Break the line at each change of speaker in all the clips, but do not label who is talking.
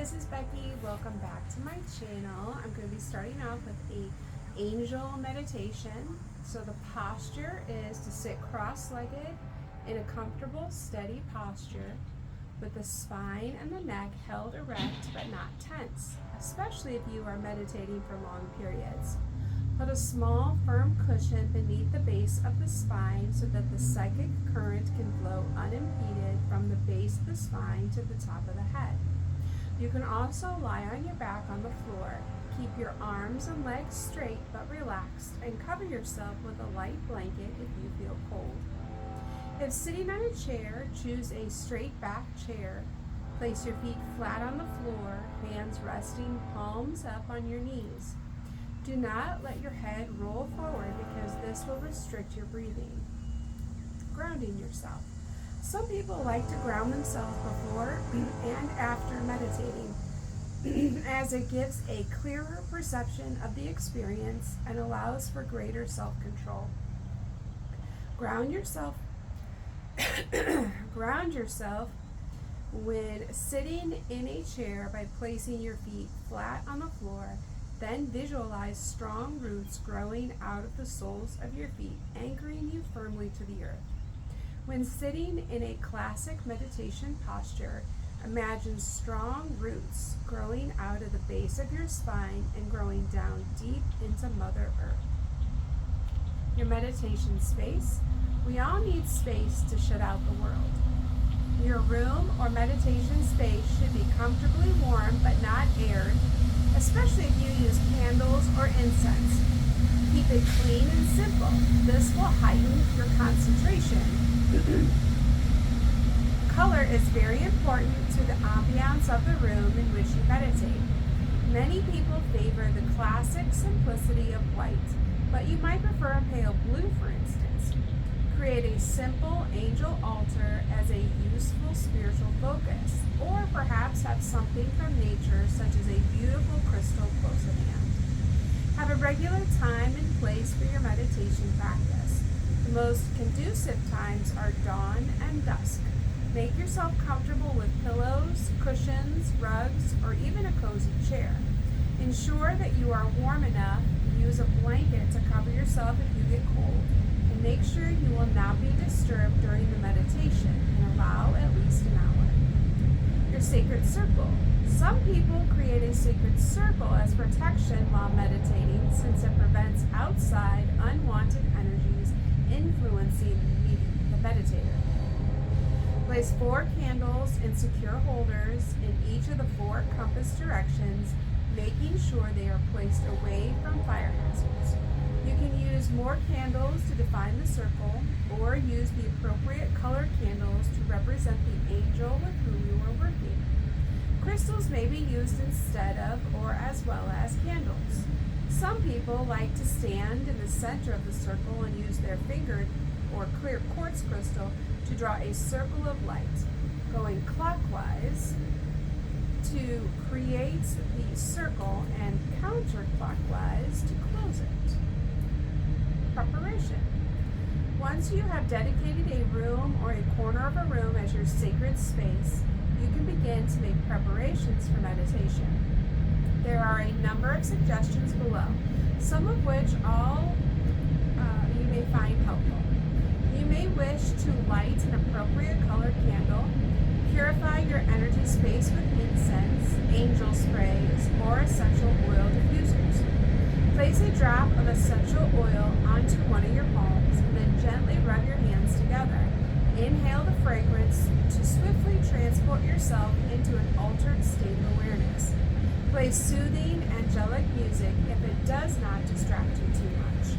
this is Becky. Welcome back to my channel. I'm going to be starting off with a angel meditation. So the posture is to sit cross-legged in a comfortable, steady posture with the spine and the neck held erect but not tense, especially if you are meditating for long periods. Put a small, firm cushion beneath the base of the spine so that the psychic current can flow unimpeded from the base of the spine to the top of the head. You can also lie on your back on the floor. Keep your arms and legs straight but relaxed and cover yourself with a light blanket if you feel cold. If sitting on a chair, choose a straight back chair. Place your feet flat on the floor, hands resting palms up on your knees. Do not let your head roll forward because this will restrict your breathing. Grounding yourself. Some people like to ground themselves before and after meditating as it gives a clearer perception of the experience and allows for greater self-control. Ground yourself when sitting in a chair by placing your feet flat on the floor. Then visualize strong roots growing out of the soles of your feet, anchoring you firmly to the earth. When sitting in a classic meditation posture, imagine strong roots growing out of the base of your spine and growing down deep into Mother Earth. Your meditation space. We all need space to shut out the world. Your room or meditation space should be comfortably warm but not aired, especially if you use candles or incense. Keep it clean and simple. This will heighten your concentration. Color is very important to the ambiance of the room in which you meditate. Many people favor the classic simplicity of white, but you might prefer a pale blue, for instance. Create a simple angel altar as a useful spiritual focus, or perhaps have something from nature such as a beautiful crystal close at hand. Have a regular time and place for your meditation practice. The most conducive times are dawn and dusk. Make yourself comfortable with pillows, cushions, rugs, or even a cozy chair. Ensure that you are warm enough. Use a blanket to cover yourself if you get cold. And make sure you will not be disturbed during the meditation and allow at least an hour. Your sacred circle. Some people create a sacred circle as protection while meditating since it prevents outside unwanted energies influencing the meditator. Place 4 candles in secure holders in each of the 4 compass directions, making sure they are placed away from fire hazards. You can use more candles to define the circle, or use the appropriate colored candles to represent the angel with whom you are working. Crystals may be used instead of or as well as candles. Some people like to stand in the center of the circle and use their fingered or clear quartz crystal to draw a circle of light, going clockwise to create the circle and counterclockwise to close it. Preparation. Once you have dedicated a room or a corner of a room as your sacred space, you can begin to make preparations for meditation. There are a number of suggestions below, some of which you may find helpful. You may wish to light an appropriate colored candle, purify your energy space with incense, angel sprays, or essential oil diffusers. Place a drop of essential oil onto one of your palms and then gently rub your hands together. Inhale the fragrance to swiftly transport yourself into an altered state of awareness. Play soothing, angelic music if it does not distract you too much.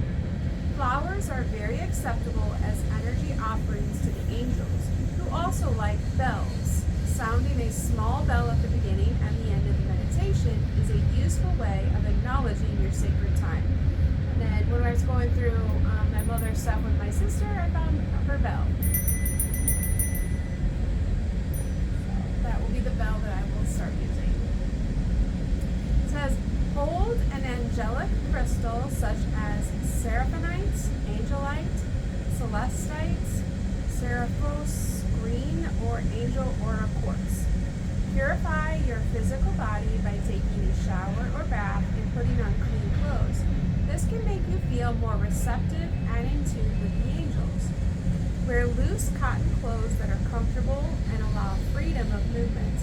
Flowers are very acceptable as energy offerings to the angels, who also like bells. Sounding a small bell at the beginning and the end of the meditation is a useful way of acknowledging your sacred time. And then when I was going through my mother's stuff with my sister, I found her bell. So that will be the bell that I will start using. It says, hold an angelic crystal such as seraphinite, angelite, celestite, seraphos, green, or angel aura quartz. Purify your physical body by taking a shower or bath and putting on clean clothes. This can make you feel more receptive and in tune with the angels. Wear loose cotton clothes that are comfortable and allow freedom of movement.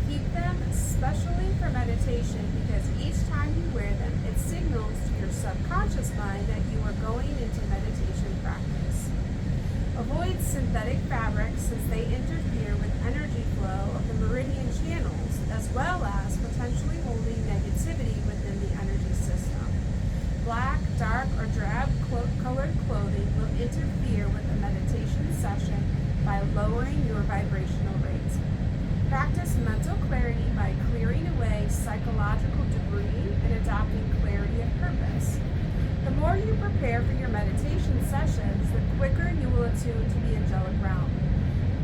Keep them especially for meditation because each time you wear them, it signals to your subconscious mind that you are going into meditation practice. Avoid synthetic fabrics since they interfere with energy flow of the meridian channels, as well as potentially holding negativity within the energy system. Black, dark, or drab colored clothing will interfere with a meditation session by lowering your vibrational rate. Practice mental clarity by clearing away psychological debris and adopting clarity of purpose. The more you prepare for your meditation sessions, the quicker you will attune to the angelic realm.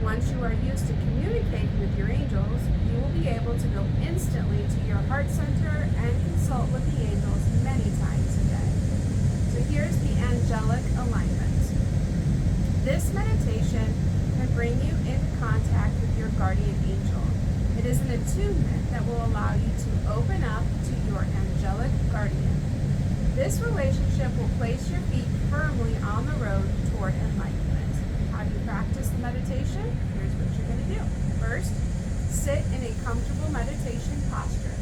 Once you are used to communicating with your angels, you will be able to go instantly to your heart center and consult with the angels many times a day. So here's the angelic alignment. This meditation can bring you into contact with your guardian angel. It is an attunement that will allow you to open up to your angelic guardian. This relationship will place your feet firmly on the road toward enlightenment. How do you practice the meditation? Here's what you're going to do. First, sit in a comfortable meditation posture.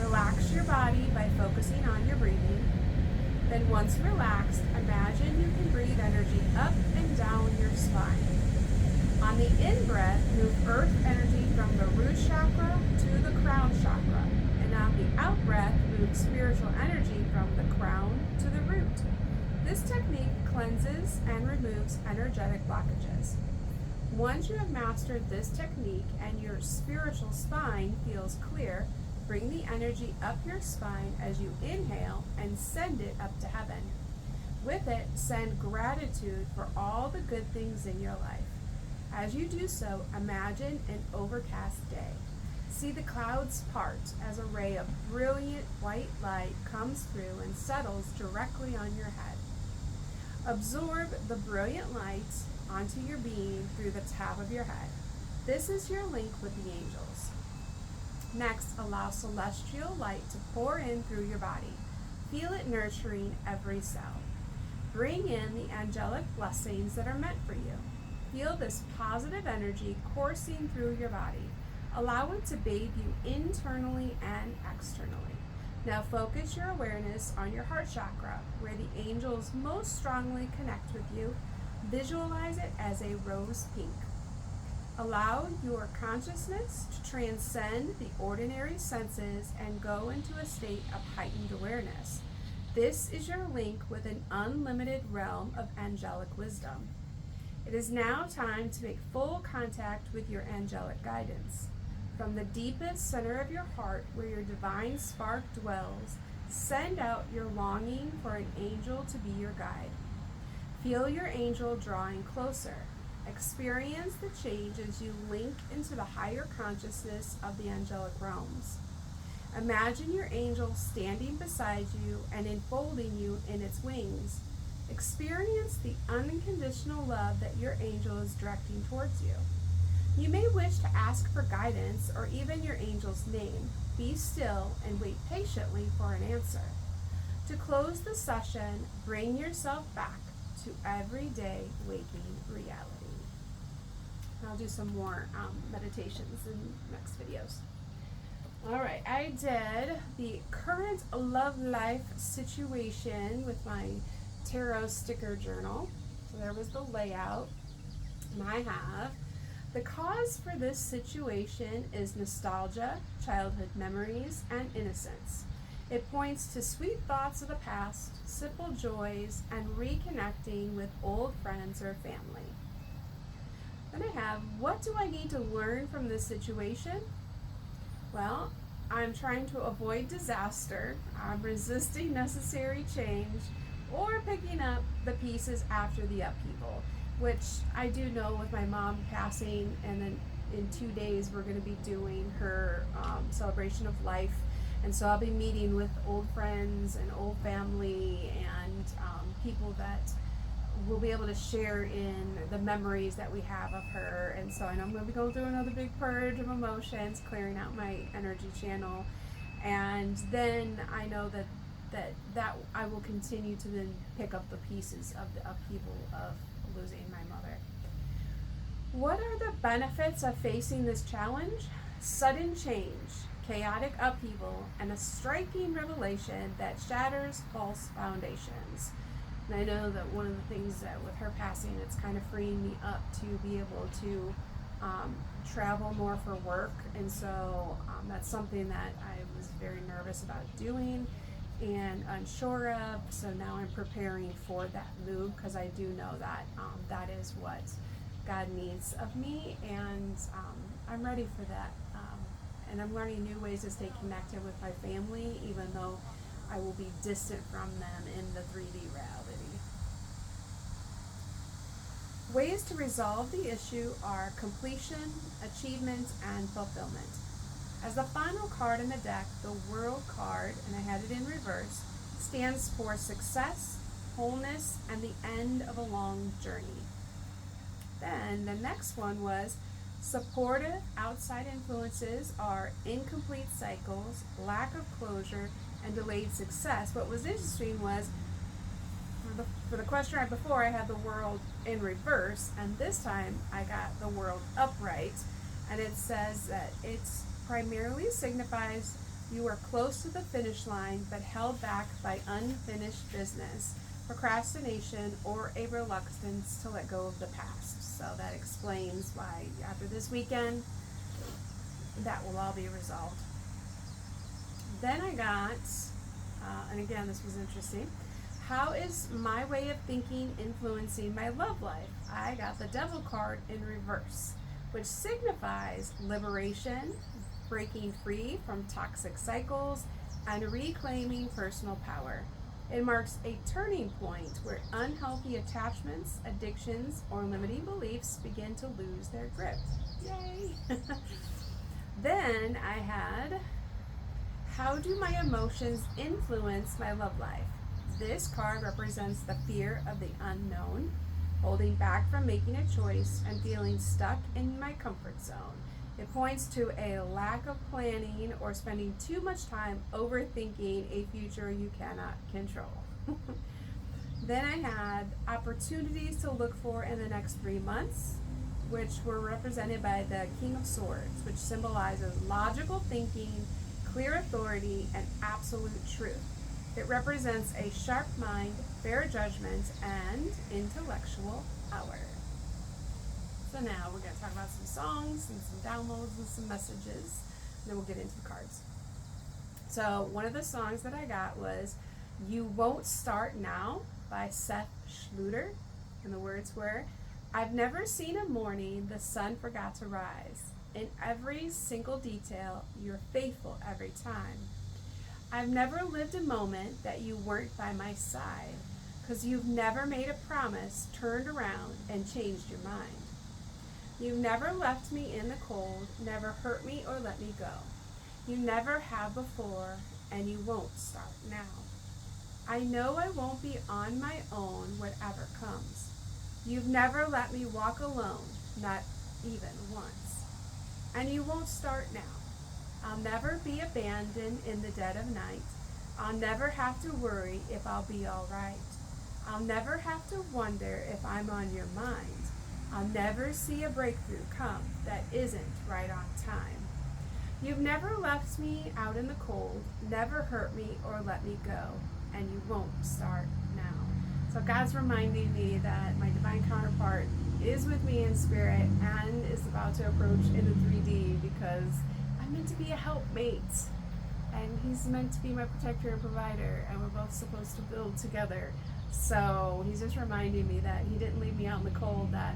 Relax your body by focusing on your breathing. Then once relaxed, imagine you can breathe energy up and down your spine. On the in-breath, move earth energy from the root chakra to the crown chakra. And on the out-breath, move spiritual energy from the crown to the root. This technique cleanses and removes energetic blockages. Once you have mastered this technique and your spiritual spine feels clear, bring the energy up your spine as you inhale and send it up to heaven. With it, send gratitude for all the good things in your life. As you do so, imagine an overcast day. See the clouds part as a ray of brilliant white light comes through and settles directly on your head. Absorb the brilliant light onto your being through the top of your head. This is your link with the angels. Next, allow celestial light to pour in through your body. Feel it nurturing every cell. Bring in the angelic blessings that are meant for you. Feel this positive energy coursing through your body. Allow it to bathe you internally and externally. Now focus your awareness on your heart chakra, where the angels most strongly connect with you. Visualize it as a rose pink. Allow your consciousness to transcend the ordinary senses and go into a state of heightened awareness. This is your link with an unlimited realm of angelic wisdom. It is now time to make full contact with your angelic guidance. From the deepest center of your heart, where your divine spark dwells, send out your longing for an angel to be your guide. Feel your angel drawing closer. Experience the change as you link into the higher consciousness of the angelic realms. Imagine your angel standing beside you and enfolding you in its wings. Experience the unconditional love that your angel is directing towards you. You may wish to ask for guidance or even your angel's name. Be still and wait patiently for an answer. To close the session, bring yourself back to everyday waking reality. I'll do some more meditations in next videos. All right, I did the current love life situation with my tarot sticker journal. So there was the layout. And I have the cause for this situation is nostalgia, childhood memories, and innocence. It points to sweet thoughts of the past, simple joys, and reconnecting with old friends or family. Then I have, what do I need to learn from this situation? Well, I'm trying to avoid disaster. I'm resisting necessary change, or picking up the pieces after the upheaval, which I do know with my mom passing, and then in 2 days we're going to be doing her celebration of life. And so I'll be meeting with old friends and old family and people that we'll be able to share in the memories that we have of her. And so I know I'm going to be going through another big purge of emotions, clearing out my energy channel. And then I know that I will continue to then pick up the pieces of the upheaval of losing my mother. What are the benefits of facing this challenge? Sudden change, chaotic upheaval, and a striking revelation that shatters false foundations. And I know that one of the things that with her passing, it's kind of freeing me up to be able to travel more for work. And so that's something that I was very nervous about doing and unsure of. So now I'm preparing for that move, because I do know that that is what God needs of me, and I'm ready for that. And I'm learning new ways to stay connected with my family, even though I will be distant from them in the 3D reality. Ways to resolve the issue are completion, achievement, and fulfillment. As the final card in the deck, the World card, and I had it in reverse, stands for success, wholeness, and the end of a long journey. Then the next one was supportive outside influences are incomplete cycles, lack of closure, and delayed success. What was interesting was for the question right before, I had the World in reverse, and this time I got the World upright, and it says that it's primarily signifies you are close to the finish line but held back by unfinished business, procrastination, or a reluctance to let go of the past. So that explains why after this weekend that will all be resolved. Then I got, and again this was interesting, how is my way of thinking influencing my love life? I got the Devil card in reverse, which signifies liberation, breaking free from toxic cycles, and reclaiming personal power. It marks a turning point where unhealthy attachments, addictions, or limiting beliefs begin to lose their grip. Yay! Then I had, how do my emotions influence my love life? This card represents the fear of the unknown, holding back from making a choice, and feeling stuck in my comfort zone. It points to a lack of planning or spending too much time overthinking a future you cannot control. Then I had opportunities to look for in the next 3 months, which were represented by the King of Swords, which symbolizes logical thinking, clear authority, and absolute truth. It represents a sharp mind, fair judgment, and intellectual power. So now we're going to talk about some songs and some downloads and some messages, and then we'll get into the cards. So one of the songs that I got was You Won't Start Now by Seth Schluter, and the words were, I've never seen a morning the sun forgot to rise. In every single detail, you're faithful every time. I've never lived a moment that you weren't by my side, 'cause you've never made a promise, turned around, and changed your mind. You never left me in the cold, never hurt me or let me go. You never have before, and you won't start now. I know I won't be on my own whatever comes. You've never let me walk alone, not even once. And you won't start now. I'll never be abandoned in the dead of night. I'll never have to worry if I'll be all right. I'll never have to wonder if I'm on your mind. I'll never see a breakthrough come that isn't right on time. You've never left me out in the cold, never hurt me or let me go, and you won't start now. So God's reminding me that my divine counterpart is with me in spirit and is about to approach into 3D, because I'm meant to be a helpmate, and he's meant to be my protector and provider, and we're both supposed to build together. So he's just reminding me that he didn't leave me out in the cold, that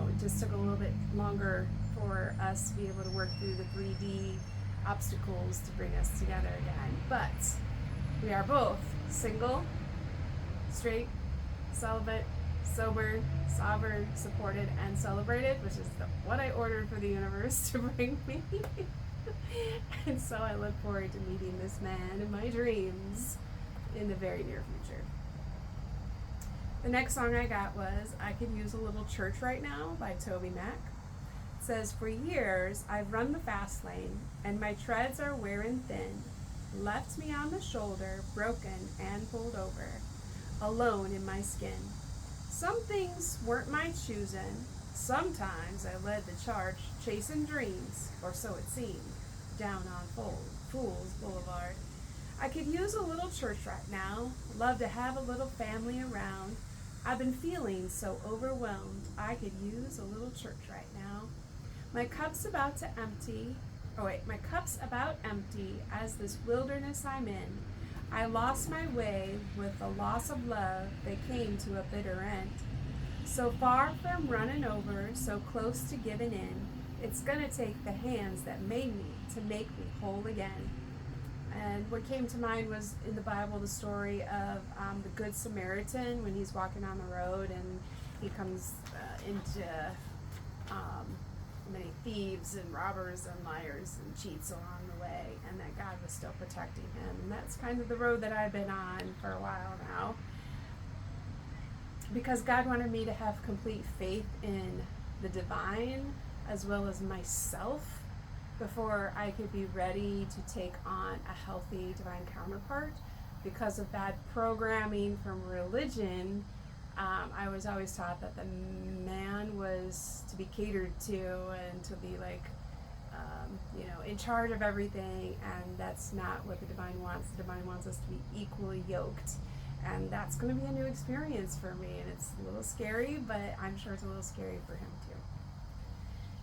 it just took a little bit longer for us to be able to work through the 3D obstacles to bring us together again. But we are both single, straight, celibate, sober, sovereign, supported, and celebrated, which is what I ordered for the universe to bring me. And so I look forward to meeting this man in my dreams in the very near future. The next song I got was I Could Use a Little Church Right Now by Toby Mac. It says, for years I've run the fast lane, and my treads are wearing thin. Left me on the shoulder, broken and pulled over, alone in my skin. Some things weren't my choosing. Sometimes I led the charge, chasing dreams, or so it seemed, down on Fool's Boulevard. I could use a little church right now. Love to have a little family around. I've been feeling so overwhelmed. I could use a little church right now. My cup's about empty as this wilderness I'm in. I lost my way with the loss of love that came to a bitter end. So far from running over, so close to giving in, it's gonna take the hands that made me to make me whole again. And what came to mind was in the Bible the story of the Good Samaritan when he's walking on the road and he comes into many thieves and robbers and liars and cheats along the way, and that God was still protecting him. And that's kind of the road that I've been on for a while now, because God wanted me to have complete faith in the divine as well as myself before I could be ready to take on a healthy divine counterpart. Because of bad programming from religion, I was always taught that the man was to be catered to and to be like, in charge of everything, and that's not what the divine wants. The divine wants us to be equally yoked, and that's going to be a new experience for me, and it's a little scary, but I'm sure it's a little scary for him too.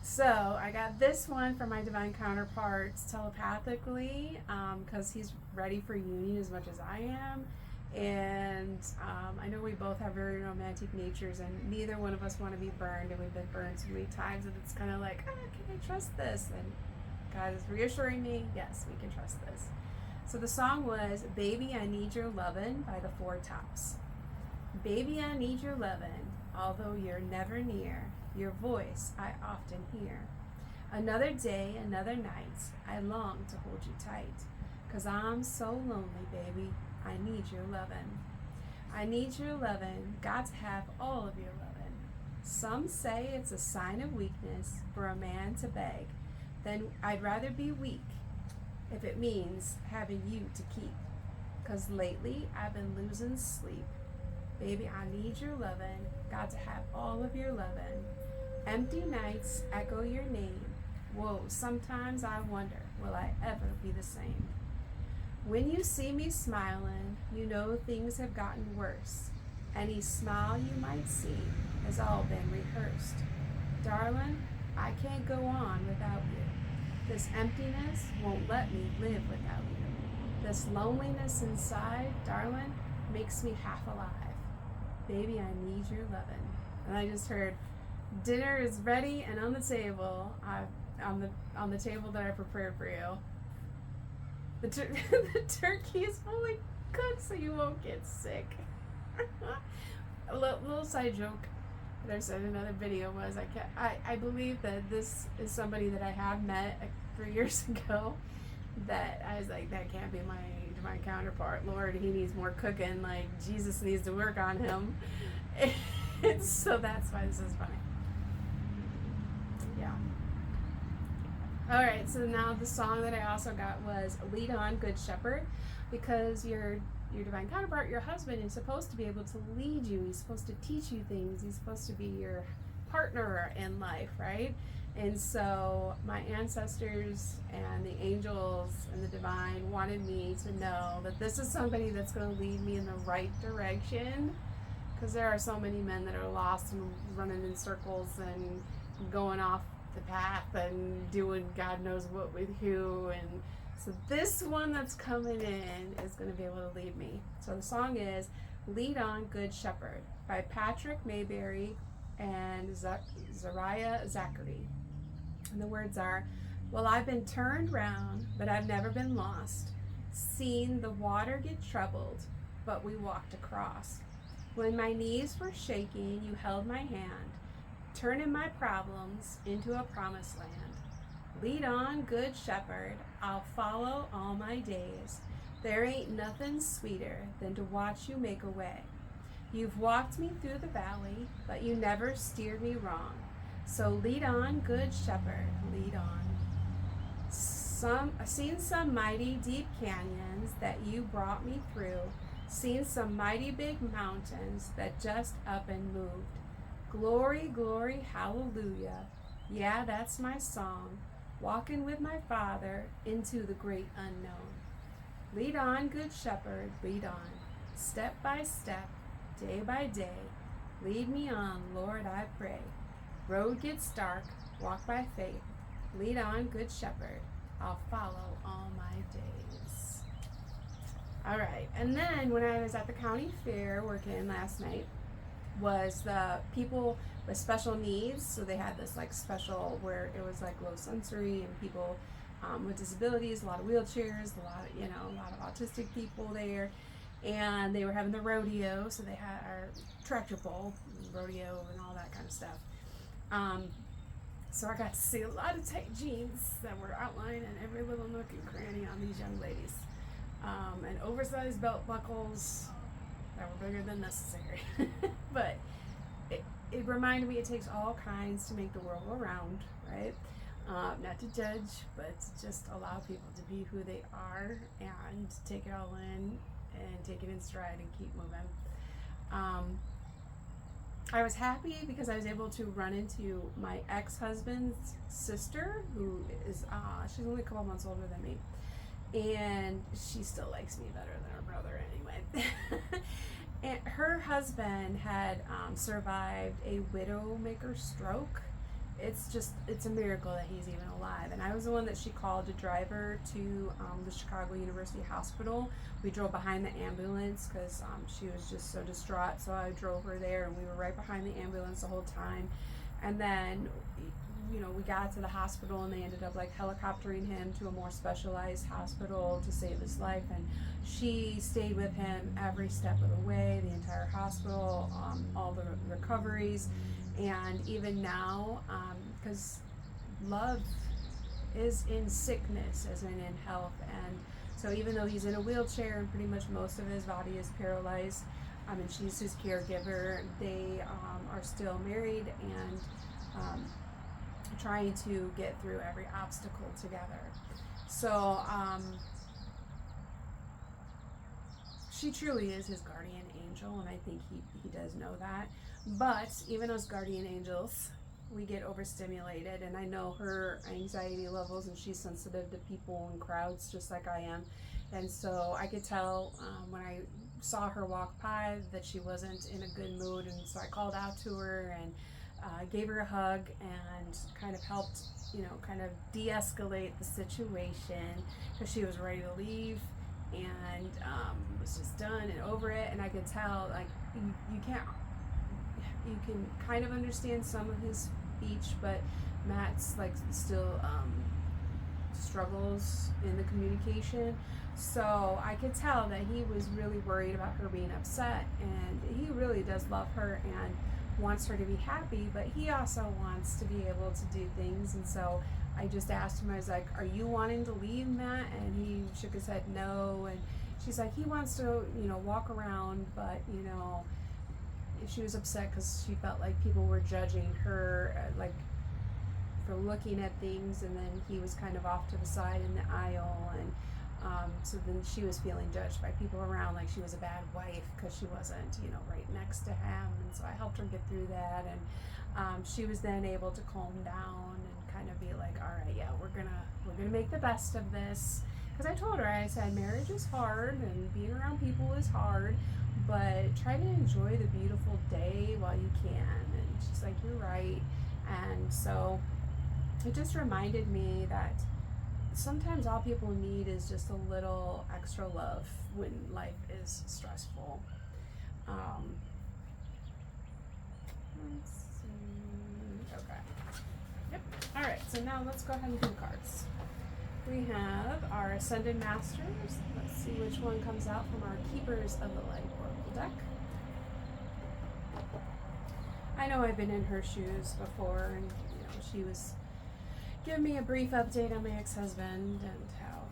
So I got this one from my divine counterparts telepathically, because he's ready for union as much as I am. And I know we both have very romantic natures, and neither one of us want to be burned, and we've been burned so many times that it's kind of like, can I trust this? And God is reassuring me, yes, we can trust this. So the song was Baby, I Need Your Lovin' by the Four Tops. Baby, I need your lovin', although you're never near. Your voice I often hear. Another day, another night, I long to hold you tight, 'cause I'm so lonely, baby. I need your lovin'. I need your lovin', got to have all of your lovin'. Some say it's a sign of weakness for a man to beg. Then I'd rather be weak if it means having you to keep. 'Cause lately I've been losing sleep. Baby, I need your lovin', got to have all of your lovin'. Empty nights echo your name. Whoa, sometimes I wonder, will I ever be the same? When you see me smiling, you know things have gotten worse. Any smile you might see has all been rehearsed. Darling, I can't go on without you. This emptiness won't let me live without you. This loneliness inside, darling, makes me half alive. Baby, I need your lovin'. And I just heard, dinner is ready and on the table. On the table that I prepared for you. The turkey is fully cooked, so you won't get sick. A little side joke that I said in another video was I believe that this is somebody that I have met 3 years ago. That I was like, that can't be my counterpart. Lord, he needs more cooking. Like Jesus needs to work on him. And so that's why this is funny. Yeah. All right, so now the song that I also got was Lead On, Good Shepherd, because your divine counterpart, your husband, is supposed to be able to lead you. He's supposed to teach you things. He's supposed to be your partner in life, right? And so my ancestors and the angels and the divine wanted me to know that this is somebody that's going to lead me in the right direction, because there are so many men that are lost and running in circles and going off the path and doing God knows what with who. And so this one that's coming in is going to be able to lead me. So the song is Lead On, Good Shepherd by Patrick Mayberry and Zariah Zachary. And the words are, well, I've been turned round, but I've never been lost. Seen the water get troubled, but we walked across. When my knees were shaking, you held my hand, turning my problems into a promised land. Lead on, good shepherd, I'll follow all my days. There ain't nothing sweeter than to watch you make a way. You've walked me through the valley, but you never steered me wrong. So lead on, good shepherd, lead on. I've seen some mighty deep canyons that you brought me through, seen some mighty big mountains that just up and moved. Glory, glory, hallelujah. Yeah, that's my song. Walking with my Father into the great unknown. Lead on, good shepherd, lead on. Step by step, day by day. Lead me on, Lord, I pray. Road gets dark, walk by faith. Lead on, good shepherd. I'll follow all my days. All right, and then when I was at the county fair working last night, was the people with special needs. So they had this like special where it was like low sensory and people with disabilities, a lot of wheelchairs, a lot of autistic people there, and they were having the rodeo. So they had our tractor pull, rodeo, and all that kind of stuff. So I got to see a lot of tight jeans that were outlined in every little nook and cranny on these young ladies, and oversized belt buckles that were bigger than necessary. But it reminded me it takes all kinds to make the world go round, right? Not to judge, but to just allow people to be who they are and take it all in and take it in stride and keep moving. I was happy because I was able to run into my ex-husband's sister, who is, she's only a couple months older than me. And she still likes me better than her brother anyway. And her husband had survived a widowmaker stroke. It's a miracle that he's even alive. And I was the one that she called to drive her to the Chicago University Hospital. We drove behind the ambulance because she was just so distraught. So I drove her there, and we were right behind the ambulance the whole time. And then, we got to the hospital, and they ended up like helicoptering him to a more specialized hospital to save his life. And she stayed with him every step of the way, the entire hospital, all the recoveries. And even now, because love is in sickness as in health. And so even though he's in a wheelchair and pretty much most of his body is paralyzed, and she's his caregiver, they are still married and trying to get through every obstacle together. So she truly is his guardian angel, and I think he does know that. But even as guardian angels, we get overstimulated, and I know her anxiety levels, and she's sensitive to people and crowds just like I am. And so I could tell when I saw her walk by that she wasn't in a good mood, and so I called out to her and gave her a hug and kind of helped, kind of de-escalate the situation, because she was ready to leave and was just done and over it. And I could tell, like, you can kind of understand some of his speech, but Matt's like still struggles in the communication. So I could tell that he was really worried about her being upset, and he really does love her and wants her to be happy, but he also wants to be able to do things. And so I just asked him, I was like, are you wanting to leave, Matt? And he shook his head no. And she's like, he wants to, walk around, but, she was upset because she felt like people were judging her, like, for looking at things, and then he was kind of off to the side in the aisle, and so then she was feeling judged by people around, like she was a bad wife because she wasn't, right next to him. And so I helped her get through that, and she was then able to calm down and kind of be like, all right, yeah, we're gonna make the best of this. Because I told her, I said, marriage is hard and being around people is hard, but try to enjoy the beautiful day while you can. And she's like, you're right. And so it just reminded me that sometimes all people need is just a little extra love when life is stressful. Let's see. Okay. Yep. All right. So now let's go ahead and do the cards. We have our Ascended Masters. Let's see which one comes out from our Keepers of the Light Oracle deck. I know I've been in her shoes before, and she was giving me a brief update on my ex-husband and how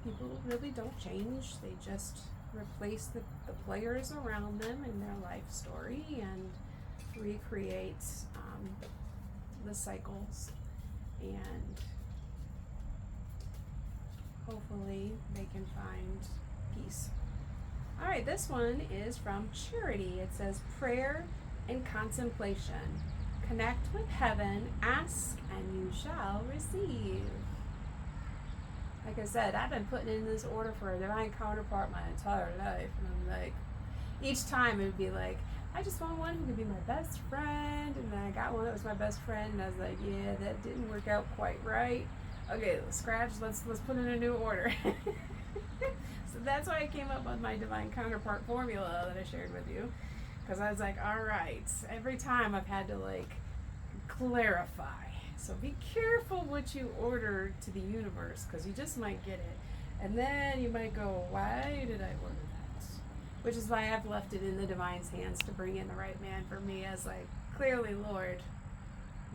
people really don't change. They just replace the players around them in their life story and recreate the cycles, and hopefully they can find peace. All right, this one is from Charity. It says, prayer and contemplation. Connect with heaven, ask, and you shall receive. Like I said, I've been putting in this order for a divine counterpart my entire life. And I'm like, each time it would be like, I just want one who could be my best friend. And then I got one that was my best friend. And I was like, yeah, that didn't work out quite right. Okay, scratch, let's put in a new order. So that's why I came up with my divine counterpart formula that I shared with you. Because I was like, all right, every time I've had to like clarify. So be careful what you order to the universe, because you just might get it. And then you might go, why did I order that? Which is why I've left it in the divine's hands to bring in the right man for me, as like, clearly, Lord,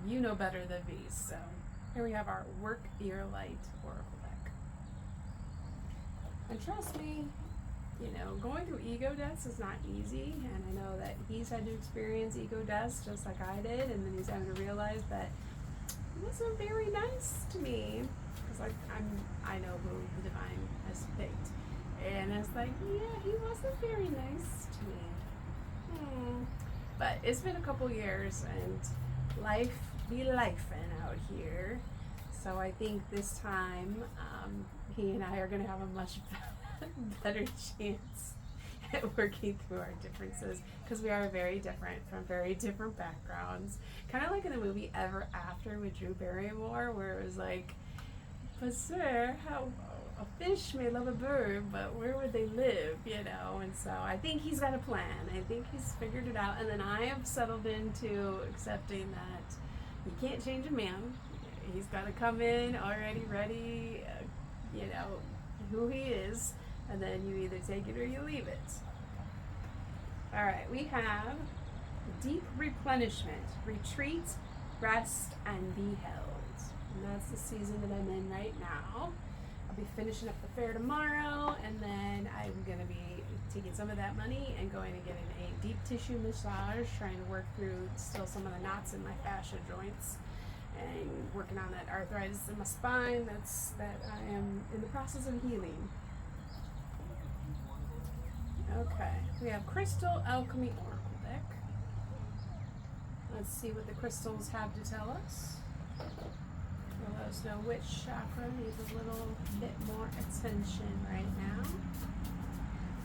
you know better than me. So here we have our Work Your Light Oracle deck. And trust me, you know, going through ego deaths is not easy, and I know that he's had to experience ego deaths just like I did, and then he's having to realize that he wasn't very nice to me, because I know who the divine has picked, and it's like, yeah, he wasn't very nice to me. But it's been a couple years, and life be lifing out here, so I think this time he and I are going to have a much better chance at working through our differences, because we are very different from very different backgrounds. Kind of like in the movie Ever After with Drew Barrymore, where it was like, but sir, how a fish may love a bird, but where would they live, you know? And so I think he's got a plan. I think he's figured it out. And then I have settled into accepting that you can't change a man. He's got to come in already ready, you know, who he is. And then you either take it or you leave it. All right, we have deep replenishment, retreat, rest, and be held. And that's the season that I'm in right now. I'll be finishing up the fair tomorrow, and then I'm going to be taking some of that money and going and getting a deep tissue massage, trying to work through still some of the knots in my fascia joints, and working on that arthritis in my spine that I am in the process of healing. Okay, we have Crystal Alchemy Oracle deck. Let's see what the crystals have to tell us. They'll let us know which chakra needs a little bit more attention right now.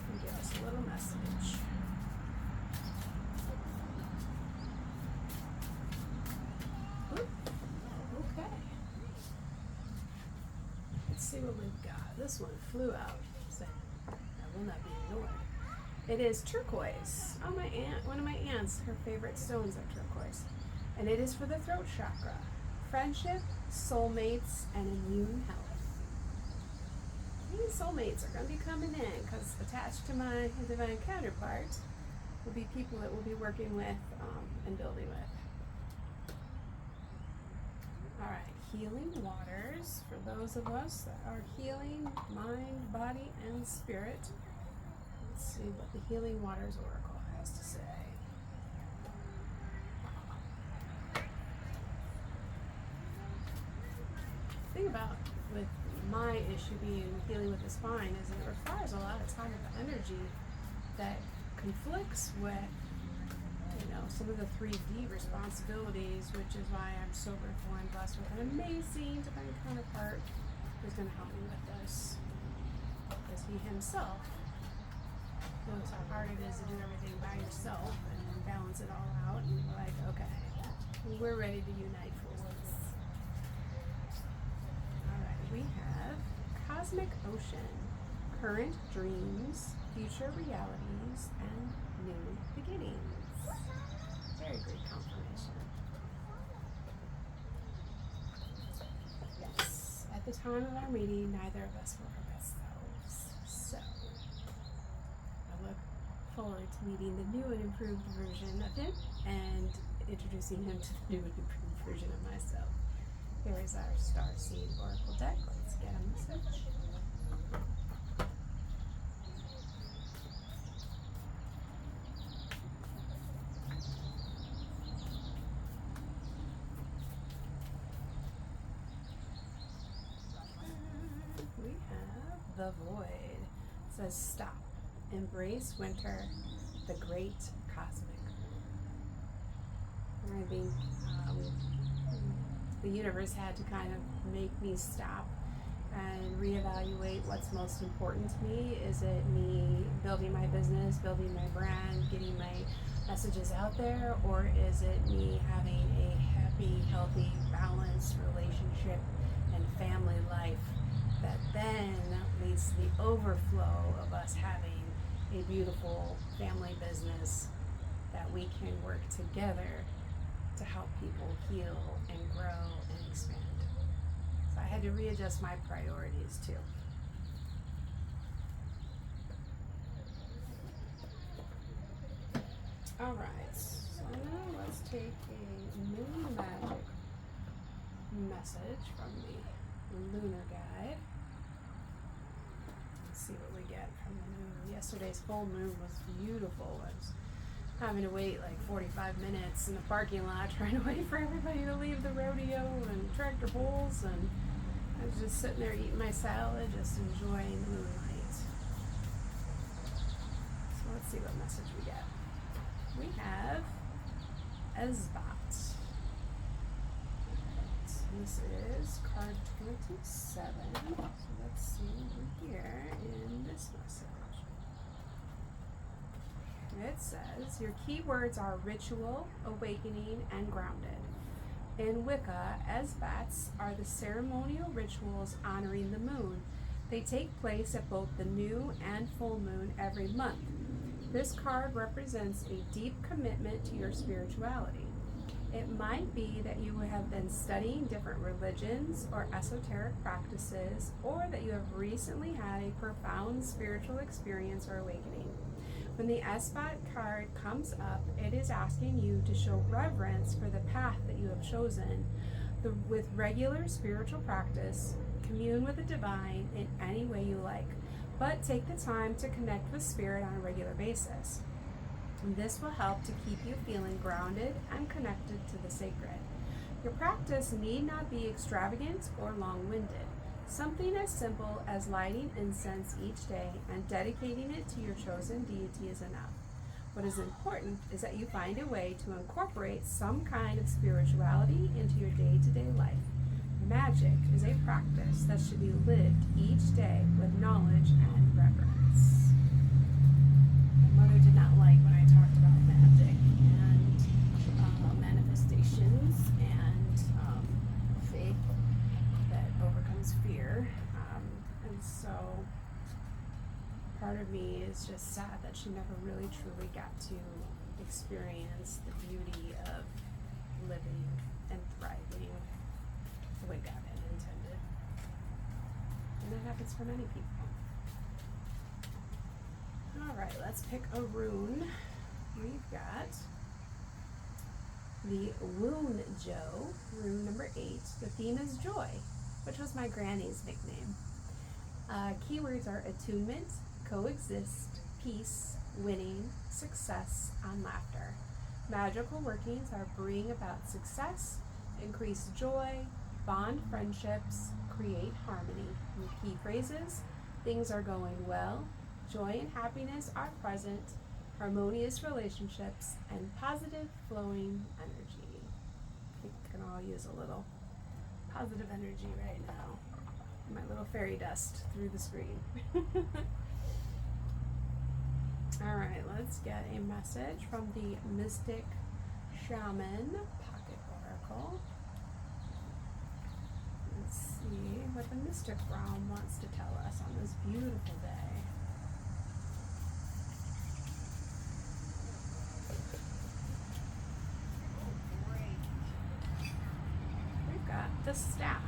And give us a little message. Ooh, okay. Let's see what we've got. This one flew out, so that will not be ignored. It is turquoise. Oh, my aunt, one of my aunts, her favorite stones are turquoise. And it is for the throat chakra. Friendship, soulmates, and immune health. These soulmates are going to be coming in, because attached to my divine counterpart will be people that we'll be working with and building with. All right, healing waters for those of us that are healing mind, body, and spirit. Let's see what the Healing Waters Oracle has to say. The thing about with my issue being healing with the spine is it requires a lot of time and energy that conflicts with, you know, some of the 3D responsibilities, which is why I'm so grateful and blessed with an amazing divine counterpart who's going to help me with this, because he himself knows how hard it is to do everything by yourself and balance it all out, and you're like, okay, we're ready to unite forces. Alright, we have Cosmic Ocean, Current Dreams, Future Realities, and New Beginnings. Very great confirmation. Yes, at the time of our meeting, neither of us were our best selves. So I look forward to meeting the new and improved version of him and introducing him to the new and improved version of myself. Here is our Starseed Oracle deck. Let's get a message. the void. It says stop, embrace winter, the great cosmic. And I think the universe had to kind of make me stop and reevaluate what's most important to me. Is it me building my business, building my brand, getting my messages out there, or is it me having a happy, healthy, balanced relationship and family life that then leads to the overflow of us having a beautiful family business that we can work together to help people heal and grow and expand. So I had to readjust my priorities too. All right, so now let's take a moon magic message from the lunar guide. Let's see what we get from the moon. Yesterday's full moon was beautiful. I was having to wait like 45 minutes in the parking lot trying to wait for everybody to leave the rodeo and tractor pulls, and I was just sitting there eating my salad, just enjoying the moonlight. So let's see what message we get. We have Esbat. This is card 27. So let's see over here in this message. It says, your keywords are ritual, awakening, and grounded. In Wicca, Esbats are the ceremonial rituals honoring the moon. They take place at both the new and full moon every month. This card represents a deep commitment to your spirituality. It might be that you have been studying different religions or esoteric practices, or that you have recently had a profound spiritual experience or awakening. When the Esbat card comes up, it is asking you to show reverence for the path that you have chosen. With regular spiritual practice, commune with the divine in any way you like, but take the time to connect with spirit on a regular basis. This will help to keep you feeling grounded and connected to the sacred. Your practice need not be extravagant or long-winded. Something as simple as lighting incense each day and dedicating it to your chosen deity is enough. What is important is that you find a way to incorporate some kind of spirituality into your day-to-day life. Magic is a practice that should be lived each day with knowledge and reverence. My mother did not like when I talked about magic and manifestations and faith that overcomes fear. And so part of me is just sad that she never really truly got to experience the beauty of living and thriving the way God had intended. And that happens for many people. Alright, let's pick a rune. We've got the Woon Joe, rune number 8. The theme is joy, which was my granny's nickname. Keywords are attunement, coexist, peace, winning, success, and laughter. Magical workings are bring about success, increase joy, bond friendships, create harmony. And key phrases: things are going well, joy and happiness are present, harmonious relationships, and positive flowing energy. We can all use a little positive energy right now. My little fairy dust through the screen. Alright, let's get a message from the Mystic Shaman Pocket Oracle. Let's see what the Mystic Realm wants to tell us on this beautiful day. We've got the Staff.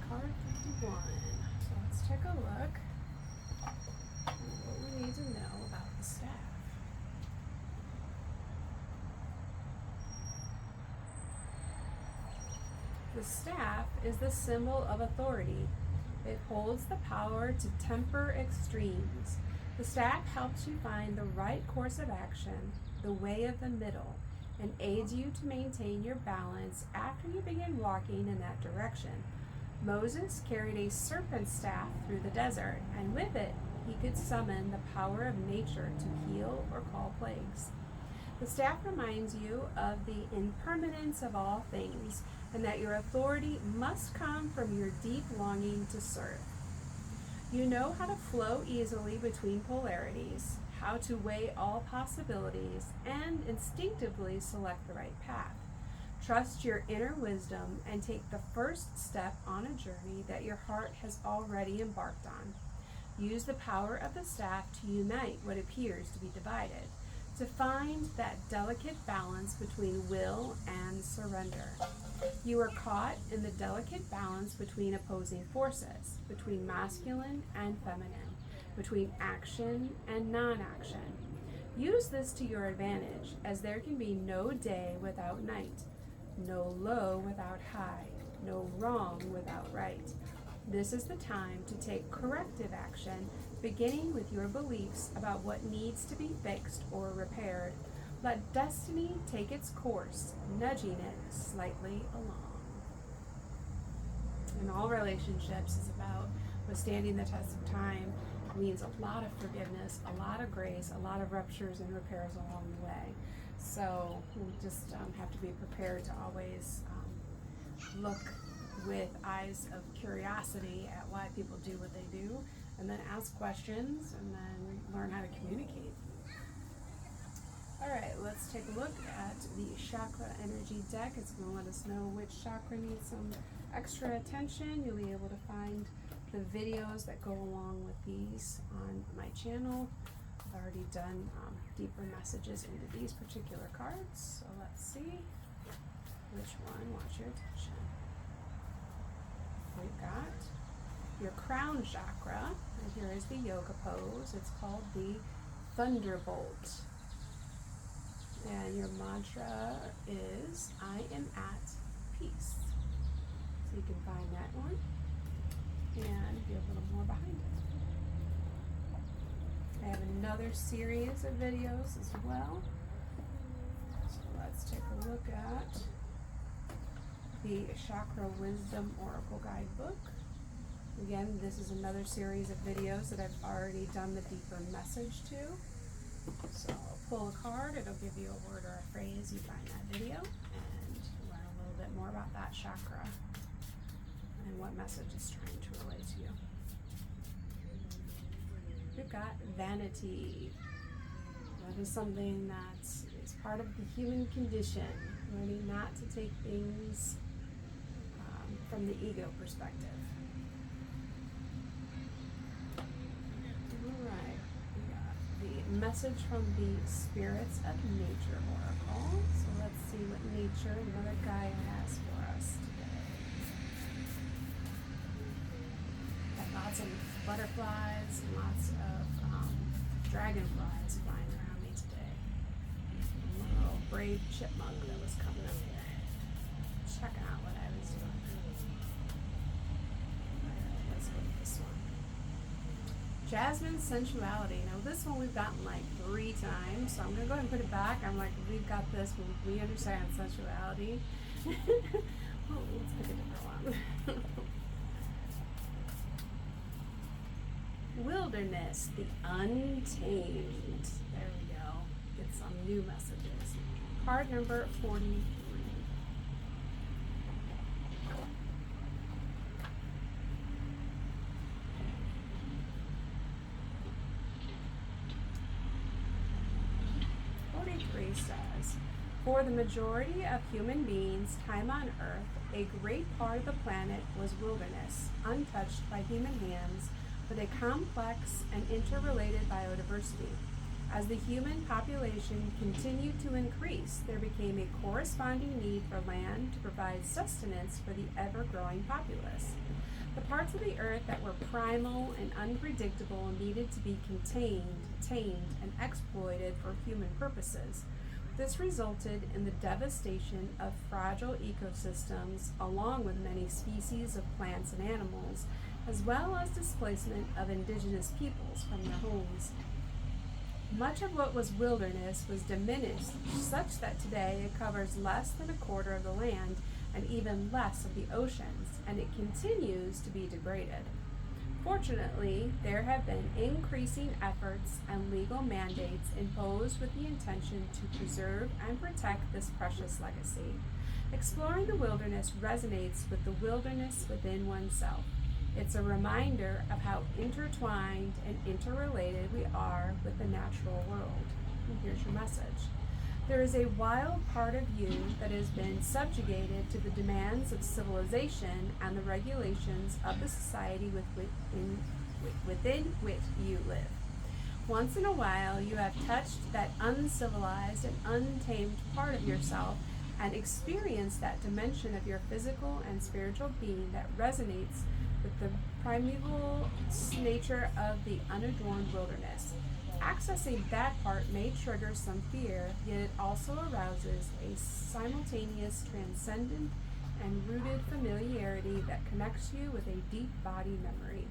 Card 51. So let's take a look at what we need to know about the Staff. The staff is the symbol of authority. It holds the power to temper extremes. The staff helps you find the right course of action, the way of the middle, and aids you to maintain your balance after you begin walking in that direction. Moses carried a serpent staff through the desert, and with it he could summon the power of nature to heal or call plagues. The staff reminds you of the impermanence of all things, and that your authority must come from your deep longing to serve. You know how to flow easily between polarities, how to weigh all possibilities, and instinctively select the right path. Trust your inner wisdom and take the first step on a journey that your heart has already embarked on. Use the power of the staff to unite what appears to be divided, to find that delicate balance between will and surrender. You are caught in the delicate balance between opposing forces, between masculine and feminine, between action and non-action. Use this to your advantage, as there can be no day without night, no low without high, no wrong without right. This is the time to take corrective action, beginning with your beliefs about what needs to be fixed or repaired. Let destiny take its course, nudging it slightly along. In all relationships is about withstanding the test of time. It means a lot of forgiveness, a lot of grace, a lot of ruptures and repairs along the way. So we just have to be prepared to always look with eyes of curiosity at why people do what they do, and then ask questions, and then learn how to communicate. All right, let's take a look at the chakra energy deck. It's going to let us know which chakra needs some extra attention. You'll be able to find the videos that go along with these on my channel. I've already done deeper messages into these particular cards, so let's see which one wants your attention. We've got your crown chakra, and here is the yoga pose. It's called the Thunderbolt. And your mantra is, I am at peace. So you can find that one and be a little more behind it. I have another series of videos as well. So let's take a look at the Chakra Wisdom Oracle Guidebook. Again, this is another series of videos that I've already done the deeper message to. So I'll pull a card, it'll give you a word or a phrase, you find that video, and learn a little bit more about that chakra and what message it's trying to relay to you. We've got vanity. That is something that is part of the human condition, learning not to take things from the ego perspective. Alright, we got the message from the Spirits of Nature Oracle. So let's see what nature, another guide, has for us today. Got lots of butterflies, lots of dragonflies flying around me today. A little brave chipmunk that was coming up here, checking out what I was doing. Let's go with this one. Jasmine Sensuality. Now this one we've gotten like 3 times, so I'm going to go ahead and put it back. I'm like, we've got this, we understand sensuality. Oh, let's pick a different one. Wilderness, the Untamed. There we go. Get some new messages. Card number 43. Says, for the majority of human beings' time on Earth, a great part of the planet was wilderness, untouched by human hands, with a complex and interrelated biodiversity. As the human population continued to increase, there became a corresponding need for land to provide sustenance for the ever-growing populace. The parts of the earth that were primal and unpredictable needed to be contained, tamed, and exploited for human purposes. This resulted in the devastation of fragile ecosystems, along with many species of plants and animals, as well as displacement of indigenous peoples from their homes. Much of what was wilderness was diminished, such that today it covers less than a quarter of the land and even less of the oceans, and it continues to be degraded. Fortunately, there have been increasing efforts and legal mandates imposed with the intention to preserve and protect this precious legacy. Exploring the wilderness resonates with the wilderness within oneself. It's a reminder of how intertwined and interrelated we are with the natural world. And here's your message. There is a wild part of you that has been subjugated to the demands of civilization and the regulations of the society within which you live. Once in a while, you have touched that uncivilized and untamed part of yourself and experienced that dimension of your physical and spiritual being that resonates with the primeval nature of the unadorned wilderness. Accessing that part may trigger some fear, yet it also arouses a simultaneous, transcendent, and rooted familiarity that connects you with a deep body memory.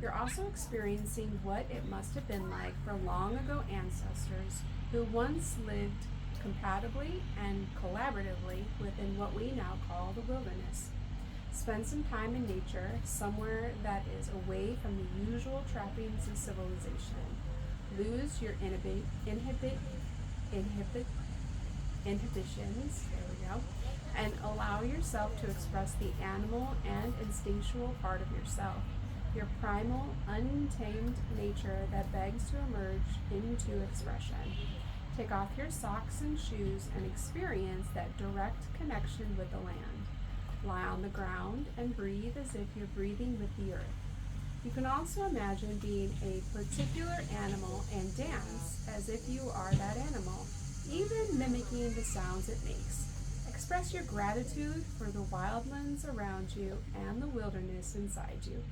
You're also experiencing what it must have been like for long ago ancestors who once lived compatibly and collaboratively within what we now call the wilderness. Spend some time in nature, somewhere that is away from the usual trappings of civilization. Lose your inhibitions, there we go, and allow yourself to express the animal and instinctual part of yourself, your primal, untamed nature that begs to emerge into expression. Take off your socks and shoes and experience that direct connection with the land. Lie on the ground and breathe as if you're breathing with the earth. You can also imagine being a particular animal and dance as if you are that animal, even mimicking the sounds it makes. Express your gratitude for the wildlands around you and the wilderness inside you.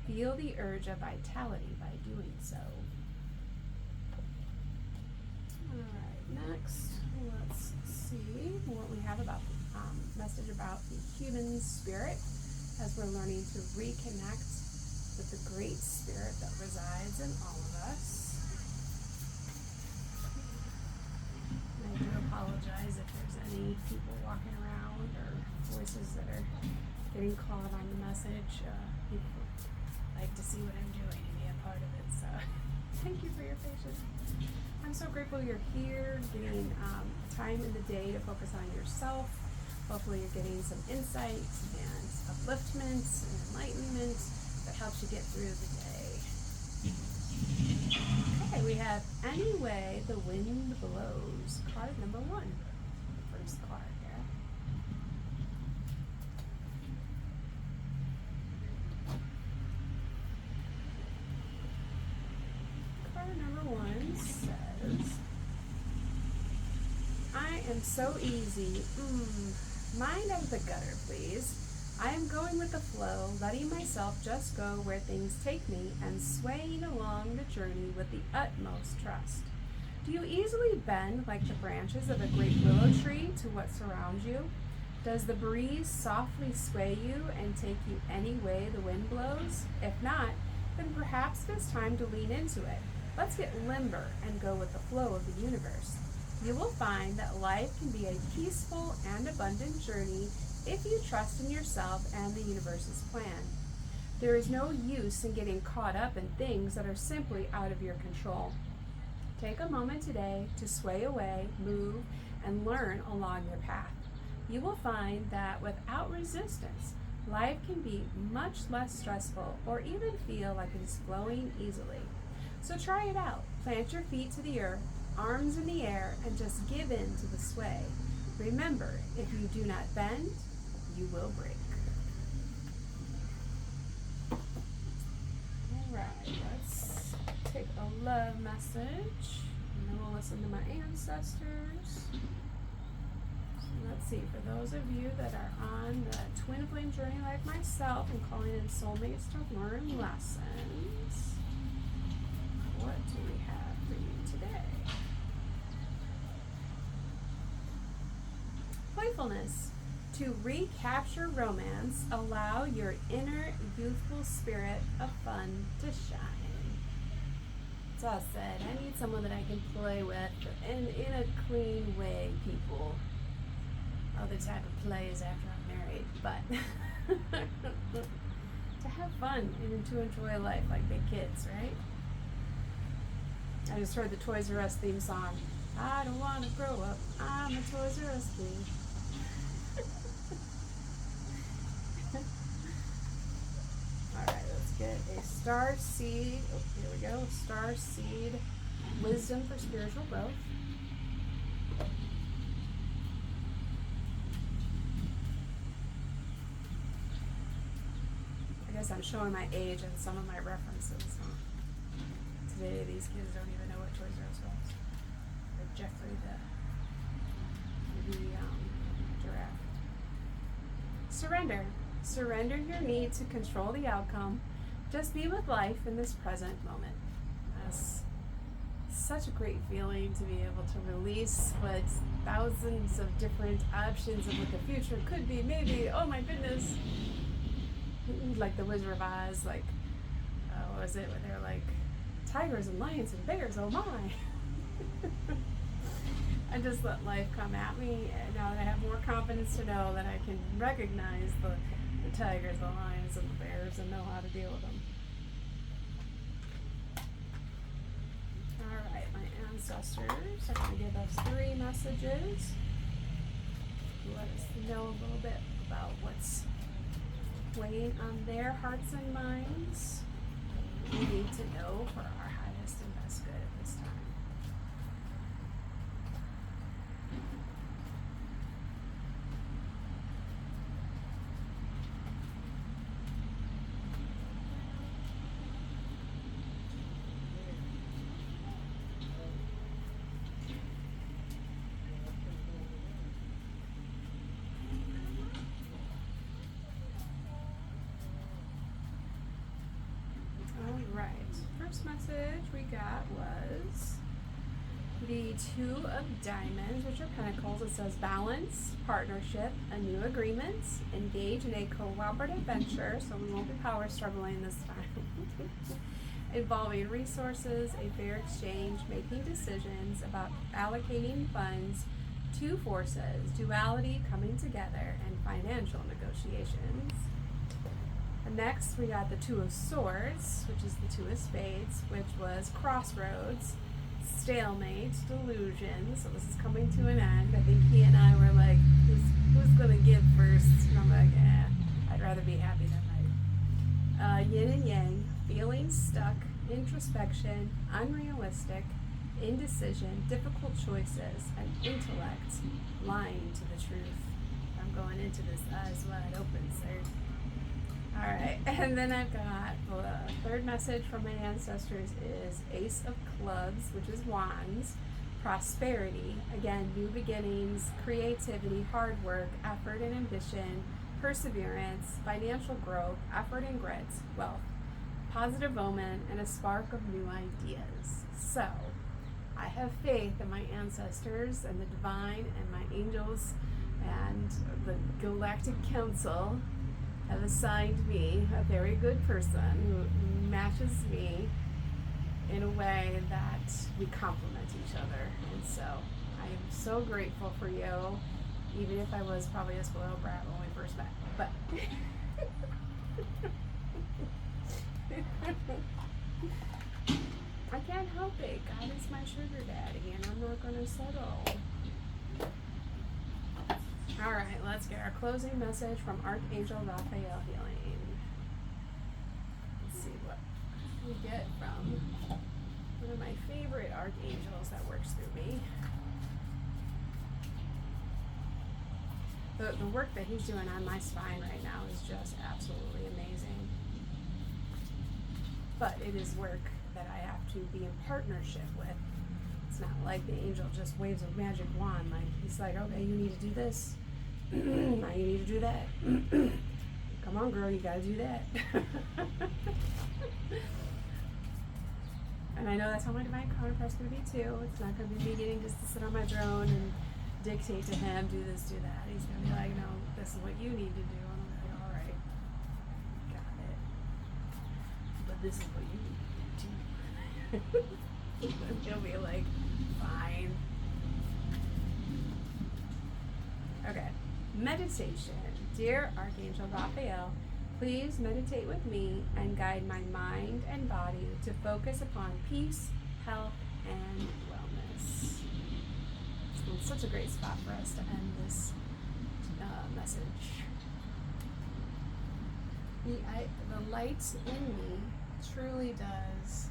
Feel the urge of vitality by doing so. Alright, next, let's see what we have about the message about the human spirit as we're learning to reconnect with the great spirit that resides in all of us. And I do apologize if there's any people walking around or voices that are getting caught on the message. People like to see what I'm doing and be a part of it, so thank you for your patience. I'm so grateful you're here, getting time in the day to focus on yourself. Hopefully you're getting some insight and upliftment and enlightenment that helps you get through the day. Okay, we have Any Way the Wind Blows, card number 1. The first card here. Card number 1 says, I am so easy. Mind out of the gutter, please. I am going with the flow, letting myself just go where things take me and swaying along the journey with the utmost trust. Do you easily bend like the branches of a great willow tree to what surrounds you? Does the breeze softly sway you and take you any way the wind blows? If not, then perhaps it is time to lean into it. Let's get limber and go with the flow of the universe. You will find that life can be a peaceful and abundant journey if you trust in yourself and the universe's plan. There is no use in getting caught up in things that are simply out of your control. Take a moment today to sway away, move, and learn along your path. You will find that without resistance, life can be much less stressful or even feel like it is flowing easily. So try it out. Plant your feet to the earth, arms in the air, and just give in to the sway. Remember, if you do not bend, you will break. Alright, let's take a love message, and then we'll listen to my ancestors. So let's see, for those of you that are on the twin flame journey like myself and calling in soulmates to learn lessons, what do we have for you today? Playfulness. To recapture romance, allow your inner youthful spirit of fun to shine. So I said, I need someone that I can play with in a clean way, people. Other type of plays after I'm married. right? But to have fun and to enjoy life like big kids, right? I just heard the Toys R Us theme song. I don't want to grow up. I'm a Toys R Us kid. Alright, let's get a star seed. Oh, here we go. Star seed. Wisdom for spiritual growth. I guess I'm showing my age and some of my references. Huh? Today, these kids don't even know what Toys R Us was. Or Jeffrey the giraffe. Surrender. Surrender your need to control the outcome. Just be with life in this present moment. That's such a great feeling to be able to release what thousands of different options of what the future could be. Maybe, oh my goodness. Like the Wizard of Oz, like, what was it? Where they're like, tigers and lions and bears, oh my. I just let life come at me, and now that I have more confidence to know that I can recognize the tigers, the lions, and the bears and know how to deal with them. Alright, my ancestors are going to give us 3 messages to let us know a little bit about what's weighing on their hearts and minds. We need to know for our highest and best good at this time. Alright, first message we got was the 2 of Diamonds, which are Pentacles. It says balance, partnership, a new agreement, engage in a cooperative venture, so we won't be power struggling this time, involving resources, a fair exchange, making decisions about allocating funds, 2 forces, duality coming together, and financial negotiations. And next, we got the 2 of Swords, which is the 2 of Spades, which was crossroads, stalemate, delusion. So this is coming to an end. I think he and I were like, who's going to give first? And I'm like, I'd rather be happy than right. Yin and yang, feeling stuck, introspection, unrealistic, indecision, difficult choices, and intellect lying to the truth. I'm going into this eyes wide open, sir. Alright, and then I've got the 3rd message from my ancestors is Ace of Clubs, which is Wands, prosperity, again, new beginnings, creativity, hard work, effort and ambition, perseverance, financial growth, effort and grit, wealth, positive omen, and a spark of new ideas. So, I have faith in my ancestors and the divine and my angels and the Galactic Council have assigned me a very good person who matches me in a way that we complement each other. And so I am so grateful for you, even if I was probably a spoiled brat when we first met. But I can't help it. God is my sugar daddy, and I'm not going to settle. Alright, let's get our closing message from Archangel Raphael Healing. Let's see what we get from one of my favorite archangels that works through me. The work that he's doing on my spine right now is just absolutely amazing. But it is work that I have to be in partnership with. It's not like the angel just waves a magic wand. Like, he's like, okay, you need to do this. Now you need to do that. Come on, girl, you gotta do that. And I know that's how my divine counterpart's gonna be too. It's not gonna be me getting just to sit on my throne and dictate to him, do this, do that. He's gonna be like, no, this is what you need to do. And I'm like, all right, got it. But this is what you need to do. And he'll be like, fine. Okay. Meditation. Dear Archangel Raphael, please meditate with me and guide my mind and body to focus upon peace, health, and wellness. It's such a great spot for us to end this message. The light in me truly does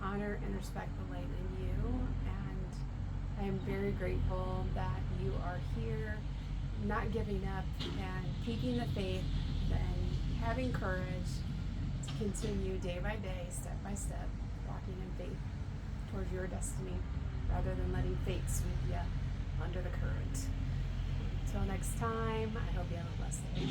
honor and respect the light in you, and I am very grateful that you are here, not giving up and keeping the faith and having courage to continue day by day, step by step, walking in faith towards your destiny rather than letting fate sweep you under the current. Until next time, I hope you have a blessed day.